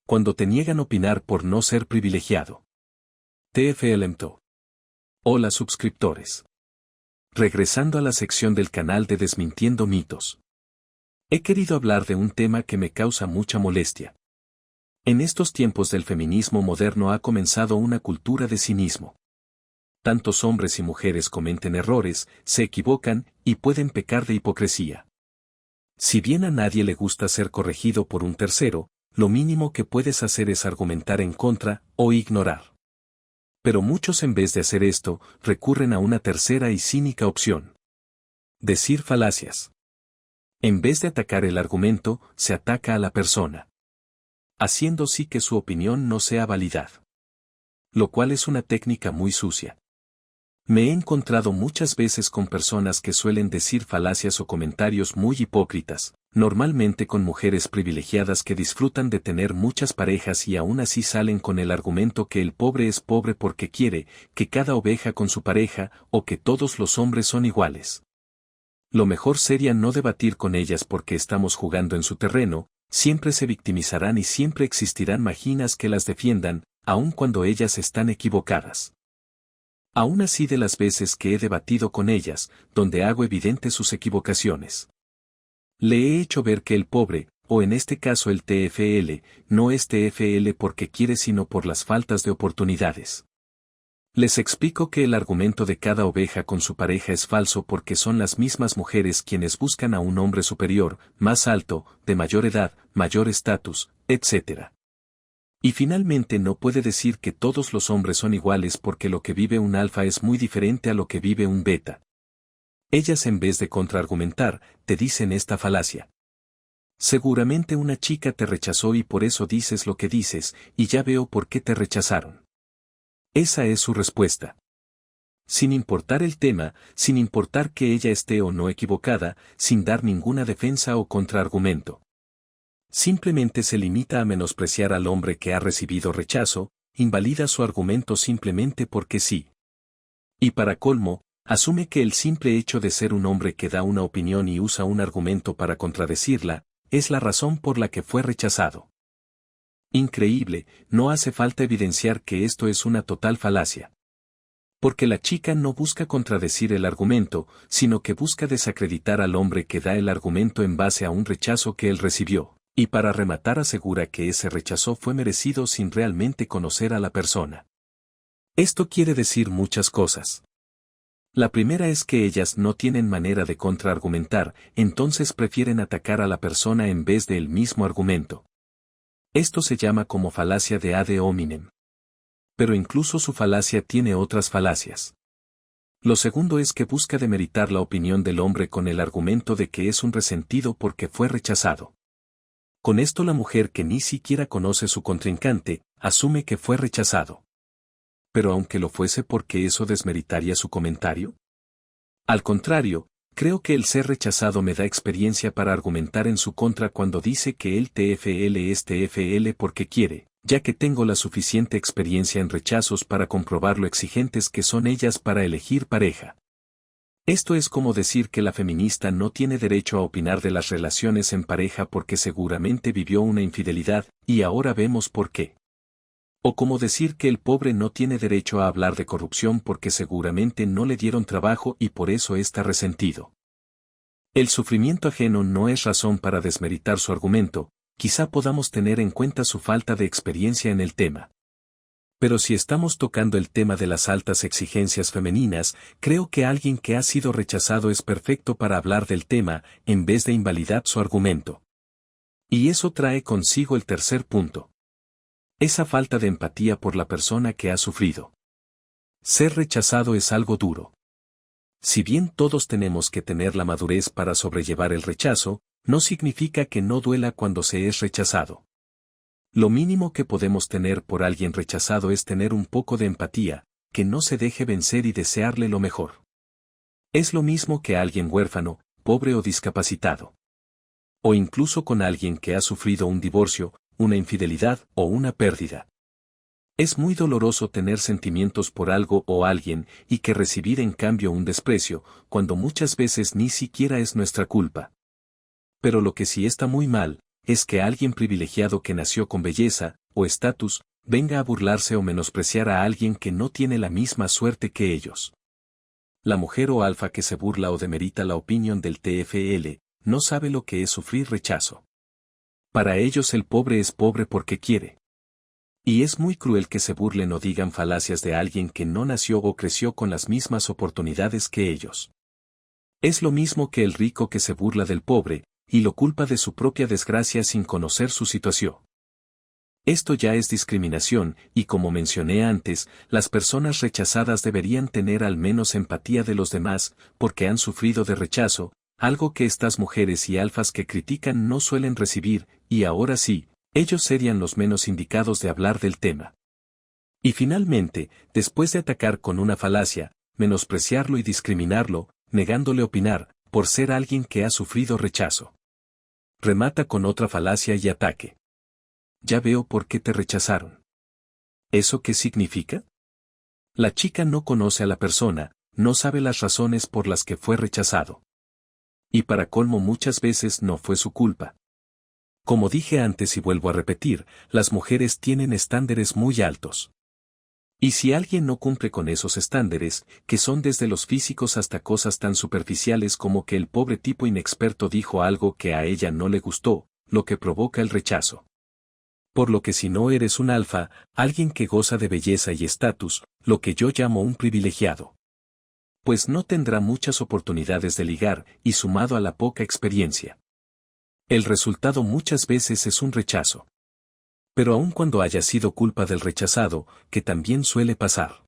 Cuando te niegan opinar por no ser privilegiado. TFLMTO. Hola suscriptores. Regresando a la sección del canal de Desmintiendo Mitos. He querido hablar de un tema que me causa mucha molestia. En estos tiempos del feminismo moderno ha comenzado una cultura de cinismo. Tantos hombres y mujeres cometen errores, se equivocan y pueden pecar de hipocresía. Si bien a nadie le gusta ser corregido por un tercero, lo mínimo que puedes hacer es argumentar en contra o ignorar. Pero muchos en vez de hacer esto, recurren a una tercera y cínica opción. Decir falacias. En vez de atacar el argumento, se ataca a la persona, haciendo sí que su opinión no sea válida. Lo cual es una técnica muy sucia. Me he encontrado muchas veces con personas que suelen decir falacias o comentarios muy hipócritas, normalmente con mujeres privilegiadas que disfrutan de tener muchas parejas y aún así salen con el argumento que el pobre es pobre porque quiere, que cada oveja con su pareja, o que todos los hombres son iguales. Lo mejor sería no debatir con ellas porque estamos jugando en su terreno, siempre se victimizarán y siempre existirán máquinas que las defiendan, aun cuando ellas están equivocadas. Aún así de las veces que he debatido con ellas, donde hago evidente sus equivocaciones. Le he hecho ver que el pobre, o en este caso el TFL, no es TFL porque quiere sino por las faltas de oportunidades. Les explico que el argumento de cada oveja con su pareja es falso porque son las mismas mujeres quienes buscan a un hombre superior, más alto, de mayor edad, mayor estatus, etc. Y finalmente no puede decir que todos los hombres son iguales porque lo que vive un alfa es muy diferente a lo que vive un beta. Ellas en vez de contraargumentar, te dicen esta falacia. Seguramente una chica te rechazó y por eso dices lo que dices, y ya veo por qué te rechazaron. Esa es su respuesta. Sin importar el tema, sin importar que ella esté o no equivocada, sin dar ninguna defensa o contraargumento. Simplemente se limita a menospreciar al hombre que ha recibido rechazo, invalida su argumento simplemente porque sí. Y para colmo, asume que el simple hecho de ser un hombre que da una opinión y usa un argumento para contradecirla, es la razón por la que fue rechazado. Increíble, no hace falta evidenciar que esto es una total falacia. Porque la chica no busca contradecir el argumento, sino que busca desacreditar al hombre que da el argumento en base a un rechazo que él recibió. Y para rematar asegura que ese rechazo fue merecido sin realmente conocer a la persona. Esto quiere decir muchas cosas. La primera es que ellas no tienen manera de contraargumentar, entonces prefieren atacar a la persona en vez del mismo argumento. Esto se llama como falacia de ad hominem. Pero incluso su falacia tiene otras falacias. Lo segundo es que busca demeritar la opinión del hombre con el argumento de que es un resentido porque fue rechazado. Con esto la mujer que ni siquiera conoce su contrincante, asume que fue rechazado. Pero aunque lo fuese, ¿por qué eso desmeritaría su comentario? Al contrario, creo que el ser rechazado me da experiencia para argumentar en su contra cuando dice que el TFL es TFL porque quiere, ya que tengo la suficiente experiencia en rechazos para comprobar lo exigentes que son ellas para elegir pareja. Esto es como decir que la feminista no tiene derecho a opinar de las relaciones en pareja porque seguramente vivió una infidelidad, y ahora vemos por qué. O como decir que el pobre no tiene derecho a hablar de corrupción porque seguramente no le dieron trabajo y por eso está resentido. El sufrimiento ajeno no es razón para desmeritar su argumento, quizá podamos tener en cuenta su falta de experiencia en el tema. Pero si estamos tocando el tema de las altas exigencias femeninas, creo que alguien que ha sido rechazado es perfecto para hablar del tema, en vez de invalidar su argumento. Y eso trae consigo el tercer punto. Esa falta de empatía por la persona que ha sufrido. Ser rechazado es algo duro. Si bien todos tenemos que tener la madurez para sobrellevar el rechazo, no significa que no duela cuando se es rechazado. Lo mínimo que podemos tener por alguien rechazado es tener un poco de empatía, que no se deje vencer y desearle lo mejor. Es lo mismo que alguien huérfano, pobre o discapacitado. O incluso con alguien que ha sufrido un divorcio, una infidelidad o una pérdida. Es muy doloroso tener sentimientos por algo o alguien y que recibir en cambio un desprecio, cuando muchas veces ni siquiera es nuestra culpa. Pero lo que sí está muy mal, es que alguien privilegiado que nació con belleza, o estatus, venga a burlarse o menospreciar a alguien que no tiene la misma suerte que ellos. La mujer o alfa que se burla o demerita la opinión del TFL, no sabe lo que es sufrir rechazo. Para ellos el pobre es pobre porque quiere. Y es muy cruel que se burlen o digan falacias de alguien que no nació o creció con las mismas oportunidades que ellos. Es lo mismo que el rico que se burla del pobre, y lo culpa de su propia desgracia sin conocer su situación. Esto ya es discriminación, y como mencioné antes, las personas rechazadas deberían tener al menos empatía de los demás, porque han sufrido de rechazo, algo que estas mujeres y alfas que critican no suelen recibir, y ahora sí, ellos serían los menos indicados de hablar del tema. Y finalmente, después de atacar con una falacia, menospreciarlo y discriminarlo, negándole opinar, por ser alguien que ha sufrido rechazo. Remata con otra falacia y ataque. Ya veo por qué te rechazaron. ¿Eso qué significa? La chica no conoce a la persona, no sabe las razones por las que fue rechazado. Y para colmo muchas veces no fue su culpa. Como dije antes y vuelvo a repetir, las mujeres tienen estándares muy altos. Y si alguien no cumple con esos estándares, que son desde los físicos hasta cosas tan superficiales como que el pobre tipo inexperto dijo algo que a ella no le gustó, lo que provoca el rechazo. Por lo que si no eres un alfa, alguien que goza de belleza y estatus, lo que yo llamo un privilegiado. Pues no tendrá muchas oportunidades de ligar, y sumado a la poca experiencia. El resultado muchas veces es un rechazo. Pero aun cuando haya sido culpa del rechazado, que también suele pasar.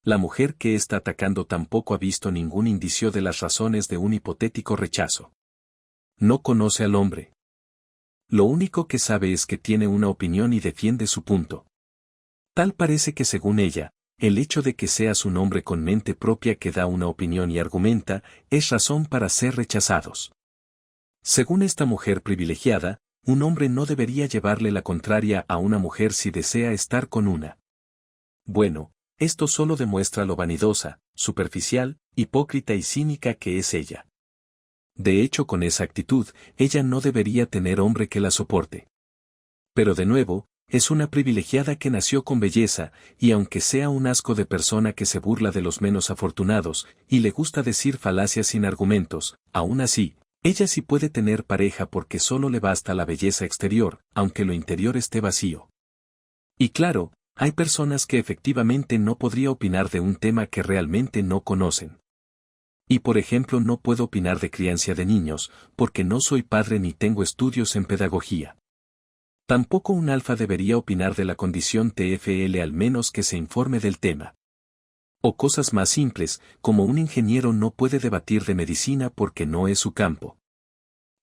La mujer que está atacando tampoco ha visto ningún indicio de las razones de un hipotético rechazo. No conoce al hombre. Lo único que sabe es que tiene una opinión y defiende su punto. Tal parece que según ella, el hecho de que seas un hombre con mente propia que da una opinión y argumenta, es razón para ser rechazados. Según esta mujer privilegiada, un hombre no debería llevarle la contraria a una mujer si desea estar con una. Bueno, esto solo demuestra lo vanidosa, superficial, hipócrita y cínica que es ella. De hecho, con esa actitud, ella no debería tener hombre que la soporte. Pero de nuevo, es una privilegiada que nació con belleza, y aunque sea un asco de persona que se burla de los menos afortunados, y le gusta decir falacias sin argumentos, aún así, ella sí puede tener pareja porque solo le basta la belleza exterior, aunque lo interior esté vacío. Y claro, hay personas que efectivamente no podría opinar de un tema que realmente no conocen. Y por ejemplo no puedo opinar de crianza de niños, porque no soy padre ni tengo estudios en pedagogía. Tampoco un alfa debería opinar de la condición TFL al menos que se informe del tema. O cosas más simples, como un ingeniero no puede debatir de medicina porque no es su campo.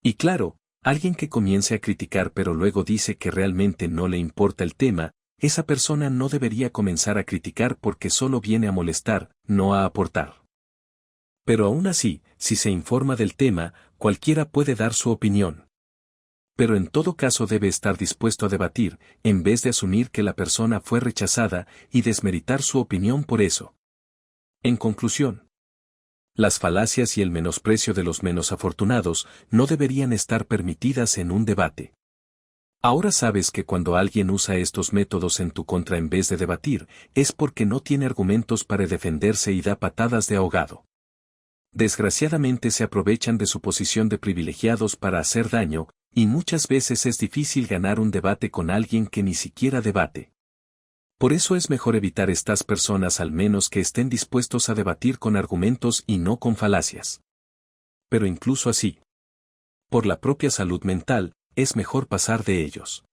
Y claro, alguien que comience a criticar pero luego dice que realmente no le importa el tema, esa persona no debería comenzar a criticar porque solo viene a molestar, no a aportar. Pero aún así, si se informa del tema, cualquiera puede dar su opinión. Pero en todo caso debe estar dispuesto a debatir, en vez de asumir que la persona fue rechazada y desmeritar su opinión por eso. En conclusión, las falacias y el menosprecio de los menos afortunados no deberían estar permitidas en un debate. Ahora sabes que cuando alguien usa estos métodos en tu contra en vez de debatir, es porque no tiene argumentos para defenderse y da patadas de ahogado. Desgraciadamente se aprovechan de su posición de privilegiados para hacer daño, y muchas veces es difícil ganar un debate con alguien que ni siquiera debate. Por eso es mejor evitar estas personas al menos que estén dispuestos a debatir con argumentos y no con falacias. Pero incluso así, por la propia salud mental, es mejor pasar de ellos.